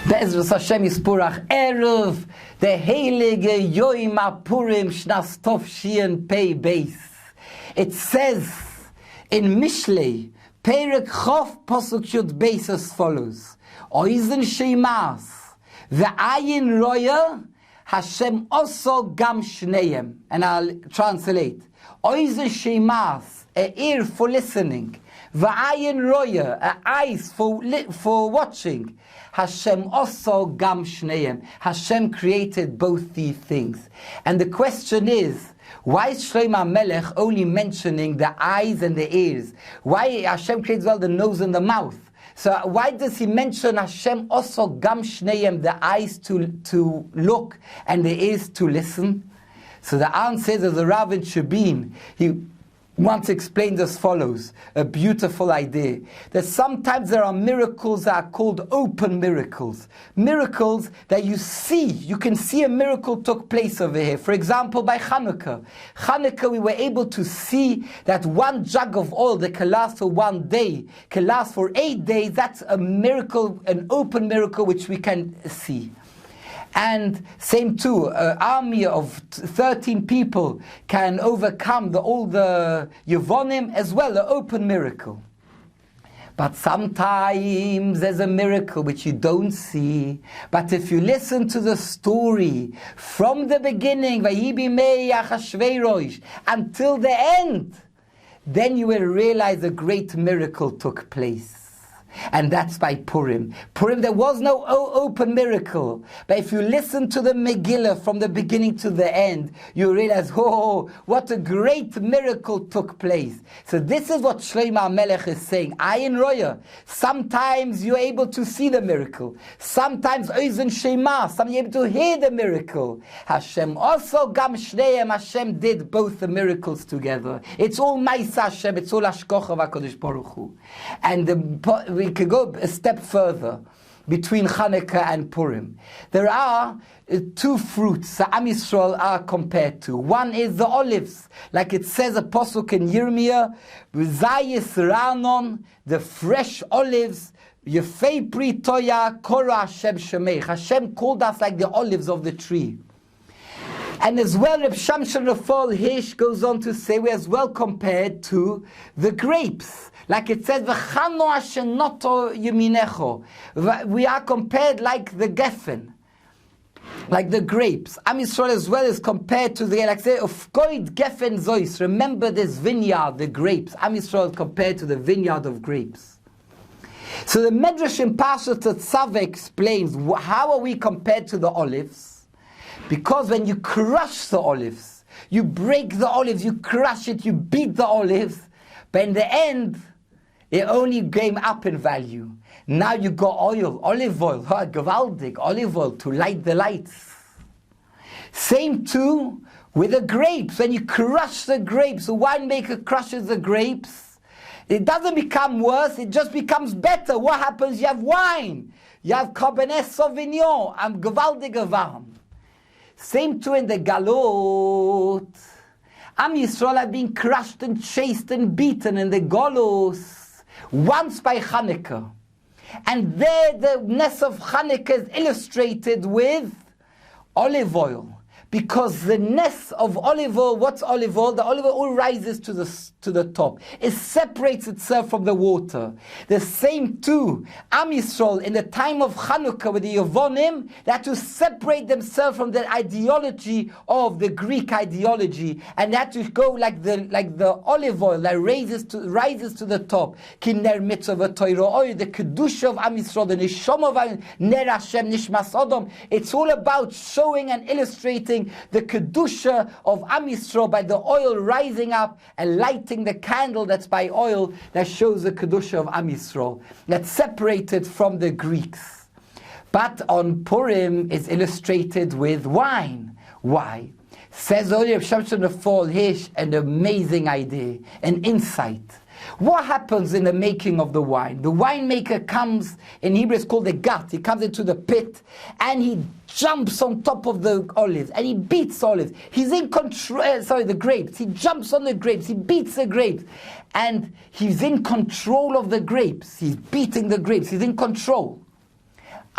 Be'ezras Hashem Yispurach Erev, the heilige Yom Purim Shnas Tov Shian Pei Beis. It says in Mishlei, Perek Chof Posuk Yud Beis as follows: Oizen Sheimas, Ve'ayin Roya, Hashem Oso Gam Shneim. And I'll translate. Oizen Sheimas, a ear for listening. V'ayin Roya, a eyes for watching. Hashem also gam shneim. Hashem created both these things. And the question is, why is Shlomo Melech only mentioning the eyes and the ears? Why Hashem creates well the nose and the mouth? So why does he mention Hashem also gam shneim, the eyes to look and the ears to listen? So the answer is, as the Rav in Shabin, he once explained as follows, a beautiful idea, that sometimes there are miracles that are called open miracles. Miracles that you can see a miracle took place over here. For example, by Hanukkah. Hanukkah, we were able to see that one jug of oil that can last for 1 day, can last for 8 days. That's a miracle, an open miracle which we can see. And same too, an army of 13 people can overcome all the Yevonim as well, an open miracle. But sometimes there's a miracle which you don't see. But if you listen to the story from the beginning, until the end, then you will realize a great miracle took place. And that's by Purim. Purim, there was no open miracle. But if you listen to the Megillah from the beginning to the end, you realize, oh, what a great miracle took place. So this is what Shlomo Melech is saying. Ayin Roya. Sometimes you're able to see the miracle. Sometimes Oizen Shema. Sometimes you're able to hear the miracle. Hashem also Gam Shneim. Hashem did both the miracles together. It's all Ma'aseh Hashem. It's all Hashkocha v'Kadosh Baruch Hu. And we could go a step further between Hanukkah and Purim. There are two fruits that Am Yisrael are compared to. One is the olives, like it says a pasuk in Yirmiyah, Zayis Ranon, the fresh olives, Yefei Pri Toya Kora Hashem Shemeich. Hashem called us like the olives of the tree. And as well, Reb Shamshon Rafal Hirsch goes on to say we're as well compared to the grapes. Like it says, V'chano ashenoto yeminecho. We are compared like the geffen, like the grapes. Am Yisrael as well is compared to the, like say, of koid geffen zois. Remember this vineyard, the grapes. Am Yisrael is compared to the vineyard of grapes. So the Medrash in Parshat Tetzaveh explains how are we compared to the olives? Because when you crush the olives, you break the olives, you crush it, you beat the olives, but in the end, it only came up in value. Now you got oil, olive oil, gewaldig, olive oil to light the lights. Same too with the grapes. When you crush the grapes, the winemaker crushes the grapes, it doesn't become worse, it just becomes better. What happens? You have wine, you have Cabernet Sauvignon, and gewaldig warm. Same too in the Galot. Am Yisrael have been crushed and chased and beaten in the Golos once by Hanukkah. And there the ness of Hanukkah is illustrated with olive oil. Because the ness of olive oil, what's olive oil? The olive oil all rises to the top. It separates itself from the water. The same too, Am Yisrael, in the time of Chanukah with the Yevonim, they had to separate themselves from the ideology of the Greek ideology, and they had to go like the olive oil that rises to the top. Kinder mitzvah Torah, the kedusha of Am Yisrael, the neshama of Ner Hashem nishmas Adam. It's all about showing and illustrating the kedusha of Am Yisrael by the oil rising up and lighting the candle that's by oil that shows the kedusha of Am Yisrael that's separated from the Greeks. But on Purim is illustrated with wine. Why? Says Reb Shamshon Rafal Hirsch, an amazing idea, an insight. What happens in the making of the wine? The winemaker comes, in Hebrew it's called a gut. He comes into the pit and he jumps on top of the olives and he beats olives. He's in control, the grapes. He jumps on the grapes, he beats the grapes. And he's in control of the grapes. He's beating the grapes, he's in control.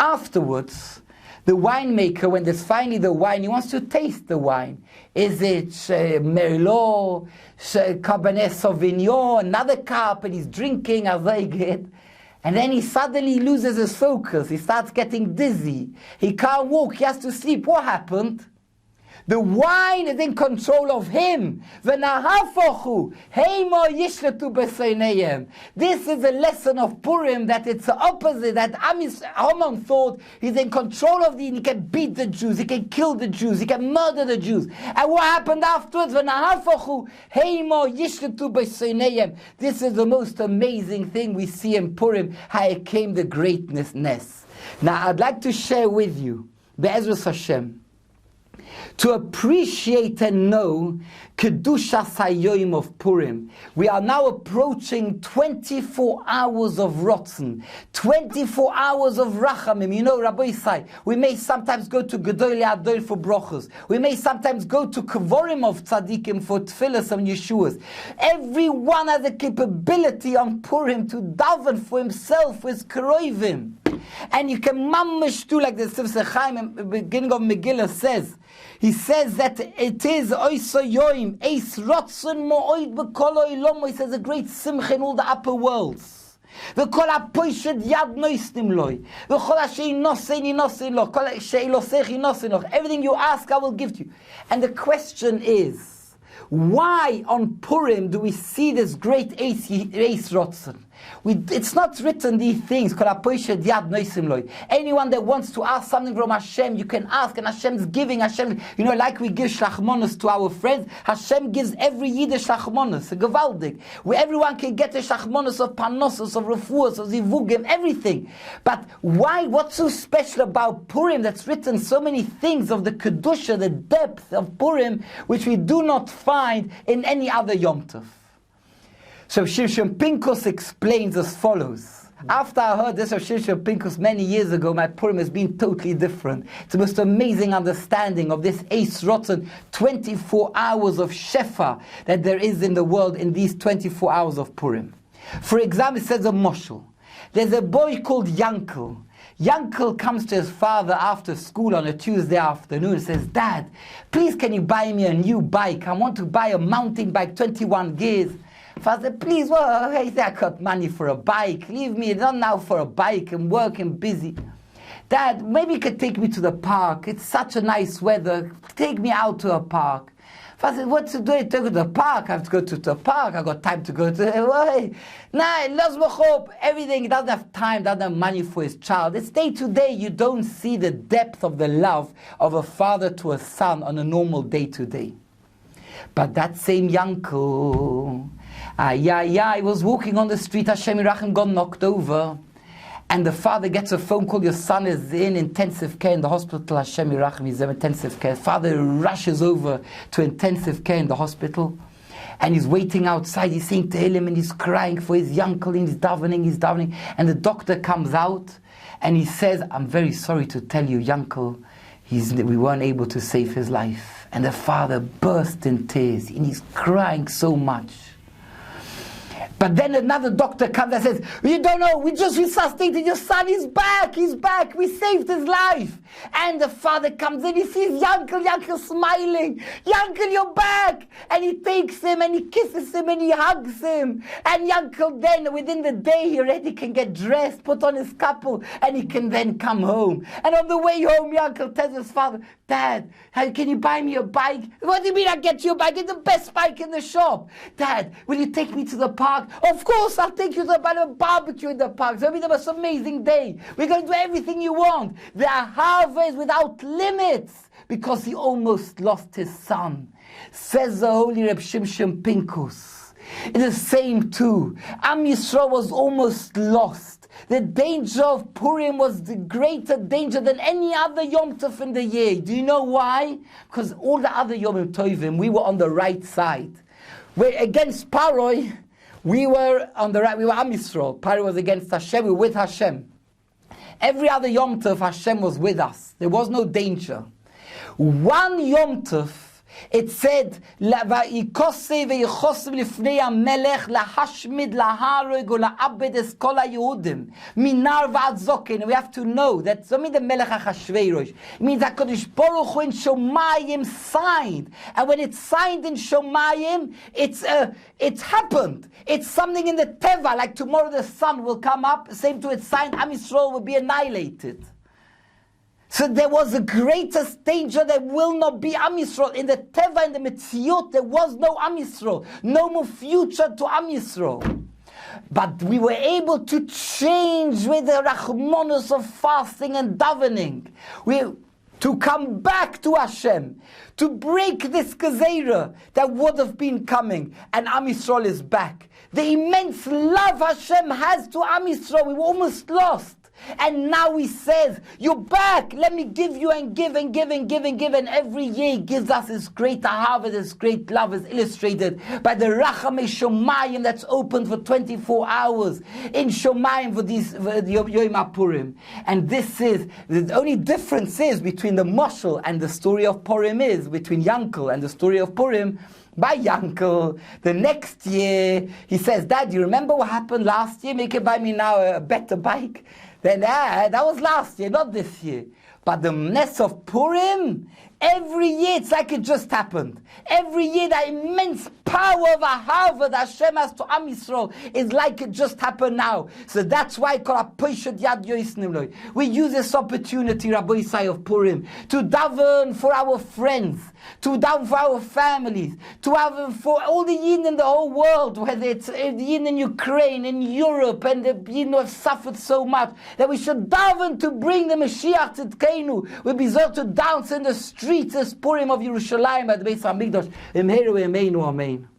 Afterwards, the winemaker, when there's finally the wine, he wants to taste the wine. Is it Merlot, Cabernet Sauvignon, another cup, and he's drinking as I get. And then he suddenly loses his focus. He starts getting dizzy. He can't walk. He has to sleep. What happened? The wine is in control of him. This is a lesson of Purim, that it's the opposite, that Haman thought he's in control of he can beat the Jews, he can kill the Jews, he can murder the Jews. And what happened afterwards? This is the most amazing thing we see in Purim, how it came the greatness. Now I'd like to share with you, Be'ezras Hashem, to appreciate and know Kedushas Hayoim of Purim. We are now approaching 24 hours of Rotzen, 24 hours of Rachamim. You know, Rabbi Isai, we may sometimes go to Gedolei Adol for Brochos. We may sometimes go to Kavorim of Tzadikim for Tfilas and Yeshuas. Everyone has a capability on Purim to daven for himself with Keroivim. And you can mamash do like the Sifsei Chaim in the beginning of Megillah says. He says that it is Oisa Yoim, Eis Rotzen Mo'oid B'kol Oilomo. He says a great simcha in all the upper worlds. V'kol ha'poished yad noistim loi. V'kol ha'shei nosein nosein lo. Kol ha'shei losechi nosein lo. Everything you ask, I will give to you. And the question is, why on Purim do we see this great Eis Rotzen? It's not written these things. Anyone that wants to ask something from Hashem, you can ask, and Hashem's giving. Hashem, you know, like we give shlachmonos to our friends, Hashem gives every Yiddish shlachmonos, a gewaldig, where everyone can get a shlachmonos of panosos, of refuos, of zivugim, everything. But why? What's so special about Purim that's written so many things of the kedusha, the depth of Purim, which we do not find in any other Yom Tov? So Shimshon Pinkus explains as follows. After I heard this of Shimshon Pinkus many years ago, my Purim has been totally different. It's the most amazing understanding of this Eis Rotzen, 24 hours of Shefa that there is in the world in these 24 hours of Purim. For example, it says a moshel. There's a boy called Yankel. Yankel comes to his father after school on a Tuesday afternoon and says, Dad, please can you buy me a new bike? I want to buy a mountain bike, 21 gears. Father, please, well, I got money for a bike. Leave me, not now for a bike. I'm working busy. Dad, maybe you could take me to the park. It's such a nice weather. Take me out to a park. Father, what's to do? I go to the park. I have to go to the park. I got time to go to everything. He doesn't have time, doesn't have money for his child. It's day to day. You don't see the depth of the love of a father to a son on a normal day to day. But that same Yankel, he was walking on the street, Hashem Yirachem got knocked over, and the father gets a phone call, your son is in intensive care in the hospital, Hashem Yirachem, he's in intensive care. Father rushes over to intensive care in the hospital, and he's waiting outside, he's saying Tehillim, and he's crying for his Yankel, and he's davening, and the doctor comes out, and he says, I'm very sorry to tell you, Yankel, we weren't able to save his life. And the father burst in tears, and he's crying so much. But then another doctor comes and says, you don't know, we just resuscitated your son, he's back, we saved his life. And the father comes in, he sees Yankel smiling, Yankel, you're back. And he takes him, and he kisses him, and he hugs him. And Yankel then, within the day, he already can get dressed, put on his couple, and he can then come home. And on the way home, Yankel tells his father, Dad, can you buy me a bike? What do you mean I get you a bike? It's the best bike in the shop. Dad, will you take me to the park? Of course, I'll take you to a barbecue in the park. It's going to be the most amazing day. We're going to do everything you want. The Harav is without limits because he almost lost his son. Says the holy Reb Shimshon Pinkus. It's the same too. Am Yisrael was almost lost. The danger of Purim was the greater danger than any other Yom Tov in the year. Do you know why? Because all the other Yom Tovim, we were on the right side. Where against Paroi, we were on the right, we were Am Yisrael. Paroi was against Hashem, we were with Hashem. Every other Yom Tov, Hashem was with us. There was no danger. One Yom Tov, It said, "Vayikosei veyichosim lifnei hamelech lahashmid laharog ula'abed es kol haYehudim minar va'ad zoken." We have to know that so means the Melech Achashverosh. It means that HaKadosh Baruch Hu in Shomayim signed, and when it's signed in Shomayim, it's happened. It's something in the Teva, like tomorrow the sun will come up. Same to its sign, Am Yisrael will be annihilated. So there was the greatest danger. There will not be Am Yisrael. In the Teva, in the Metziot, there was no Am Yisrael. No more future to Am Yisrael. But we were able to change with the Rachmanus of fasting and davening. To come back to Hashem. To break this Gezerah that would have been coming. And Am Yisrael is back. The immense love Hashem has to Am Yisrael. We were almost lost. And now he says, you're back, let me give you and give and give and give and give. And every year he gives us this great Harav, this great love is illustrated by the Rachamei Shomayim that's open for 24 hours in Shomayim for Yom HaPurim. And this is, the only difference is between the Mashal and the story of Purim is, between Yankel and the story of Purim. By Yankel, the next year, he says, Dad, you remember what happened last year? Make it buy me now a better bike. Then that was last year, not this year. But the mess of Purim, every year it's like it just happened. Every year that immense power of Ahava that Hashem has to Am Yisrael is like it just happened now. So that's why we use this opportunity, Rabbi Isai of Purim, to daven for our friends, to daven for our families, to daven for all the Yidden in the whole world, whether it's the Yidden in Ukraine, in Europe, and the Yidden who have suffered so much, that we should daven to bring the Mashiach Tzidkeinu. We'll be there to dance in the streets as Purim of Yerushalayim at the Beis HaMikdash. Amen.